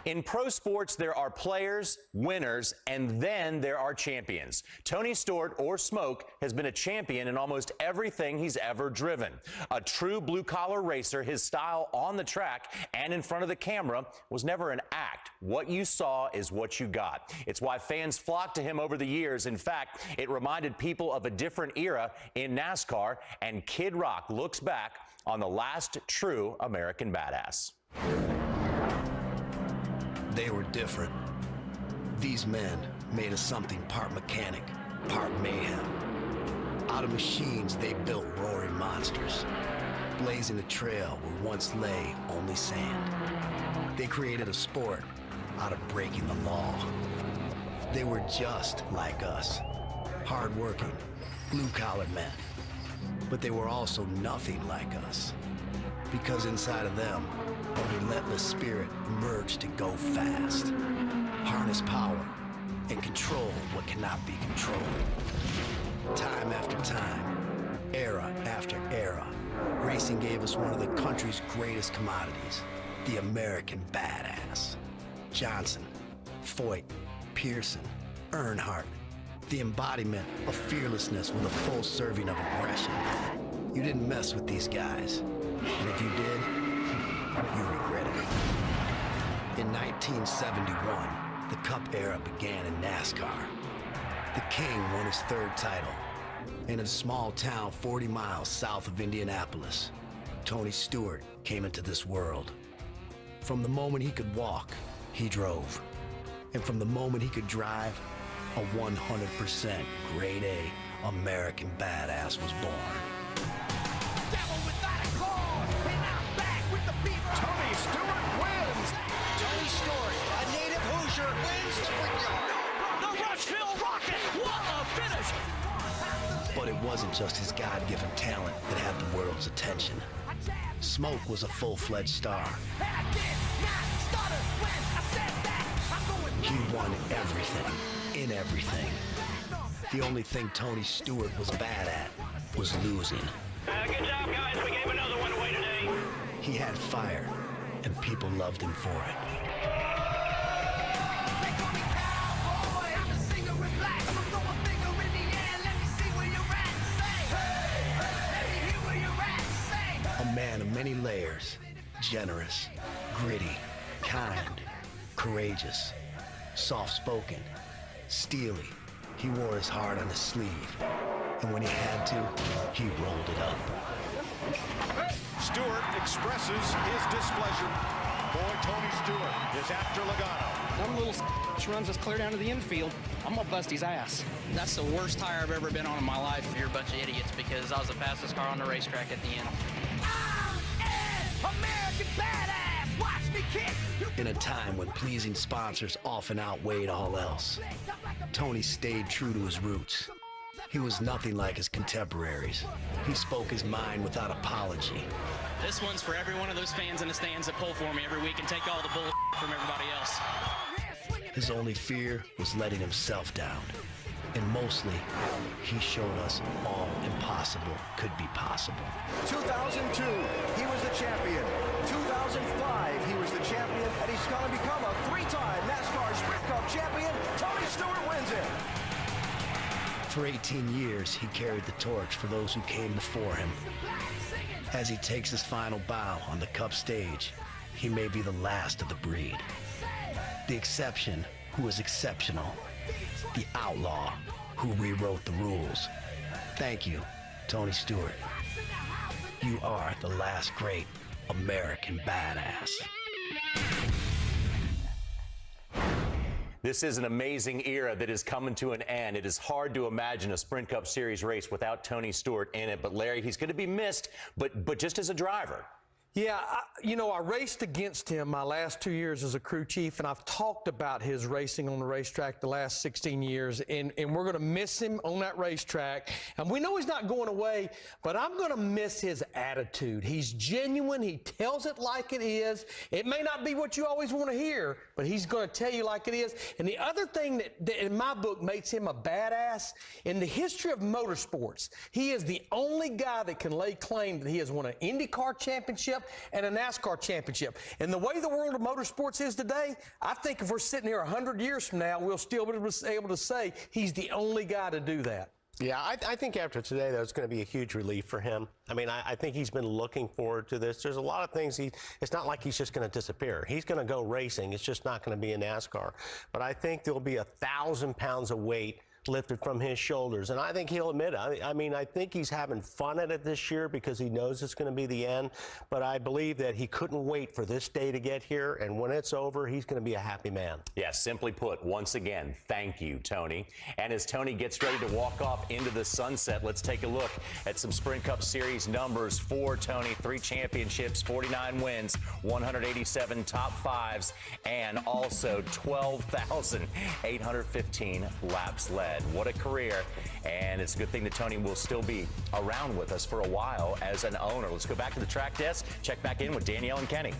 In pro sports, there are players, winners, and then there are champions. Tony Stewart, or Smoke, has been a champion in almost everything he's ever driven. A true blue-collar racer, his style on the track and in front of the camera was never an act. What you saw is what you got. It's why fans flocked to him over the years. In fact, it reminded people of a different era in NASCAR, and Kid Rock looks back on the last true American badass. They were different. These men made us something part mechanic, part mayhem. Out of machines, they built roaring monsters, blazing a trail where once lay only sand. They created a sport out of breaking the law. They were just like us, hard-working, blue-collar men. But they were also nothing like us, because inside of them, a relentless spirit emerged to go fast, harness power, and control what cannot be controlled. Time after time, era after era, racing gave us one of the country's greatest commodities, the American badass. Johnson, Foyt, Pearson, Earnhardt, the embodiment of fearlessness with a full serving of aggression. You didn't mess with these guys, and if you did, you regretted it. In 1971, the Cup era began in NASCAR. The King won his third title. In a small town 40 miles south of Indianapolis, Tony Stewart came into this world. From the moment he could walk, he drove. And from the moment he could drive, a 100% grade A American badass was born. Tony Stewart wins! Tony Stewart, a native Hoosier, wins the Brickyard. The Rushville Rocket! What a finish! But it wasn't just his God-given talent that had the world's attention. Smoke was a full-fledged star. He won everything, in everything. The only thing Tony Stewart was bad at was losing. Good job, guys. We gave another one away today. He had fire, and people loved him for it. A man of many layers, generous, gritty, kind, courageous, soft-spoken, steely. He wore his heart on his sleeve, and when he had to, he rolled it up. Stewart expresses his displeasure. Boy, Tony Stewart is after Logano. One little runs us clear down to the infield. I'm gonna bust his ass. That's the worst tire I've ever been on in my life. You're a bunch of idiots, because I was the fastest car on the racetrack at the end. I'm an American badass. Watch me kick. In a time when pleasing sponsors often outweighed all else, Tony stayed true to his roots. He was nothing like his contemporaries. He spoke his mind without apology. This one's for every one of those fans in the stands that pull for me every week and take all the bull from everybody else. His only fear was letting himself down. And mostly, he showed us all impossible could be possible. 2002, he was the champion. 2005, he was the champion, and he's going to become a three-time NASCAR Sprint Cup champion. Tony Stewart wins it. For 18 years, he carried the torch for those who came before him. As he takes his final bow on the Cup stage, he may be the last of the breed. The exception who was exceptional. The outlaw who rewrote the rules. Thank you, Tony Stewart. You are the last great American badass. This is an amazing era that is coming to an end. It is hard to imagine a Sprint Cup Series race without Tony Stewart in it. But, Larry, he's going to be missed, but just as a driver. Yeah, I raced against him my last 2 years as a crew chief, and I've talked about his racing on the racetrack the last 16 years, and we're going to miss him on that racetrack. And we know he's not going away, but I'm going to miss his attitude. He's genuine. He tells it like it is. It may not be what you always want to hear, but he's going to tell you like it is. And the other thing that in my book makes him a badass, in the history of motorsports, he is the only guy that can lay claim that he has won an IndyCar championship, and a NASCAR championship. And the way the world of motorsports is today, I think if we're sitting here 100 years from now, we'll still be able to say he's the only guy to do that. Yeah, I think after today, though, it's going to be a huge relief for him. I mean, I think he's been looking forward to this. There's a lot of things. It's not like he's just going to disappear. He's going to go racing. It's just not going to be in NASCAR. But I think there'll be 1,000 pounds of weight lifted from his shoulders. And I think he'll admit it. I mean, I think he's having fun at it this year because he knows it's going to be the end. But I believe that he couldn't wait for this day to get here. And when it's over, he's going to be a happy man. Yes, simply put, once again, thank you, Tony. And as Tony gets ready to walk off into the sunset, let's take a look at some Sprint Cup Series numbers for Tony. 3 championships, 49 wins, 187 top fives, and also 12,815 laps led. What a career. And it's a good thing that Tony will still be around with us for a while as an owner. Let's go back to the track desk, check back in with Danielle and Kenny.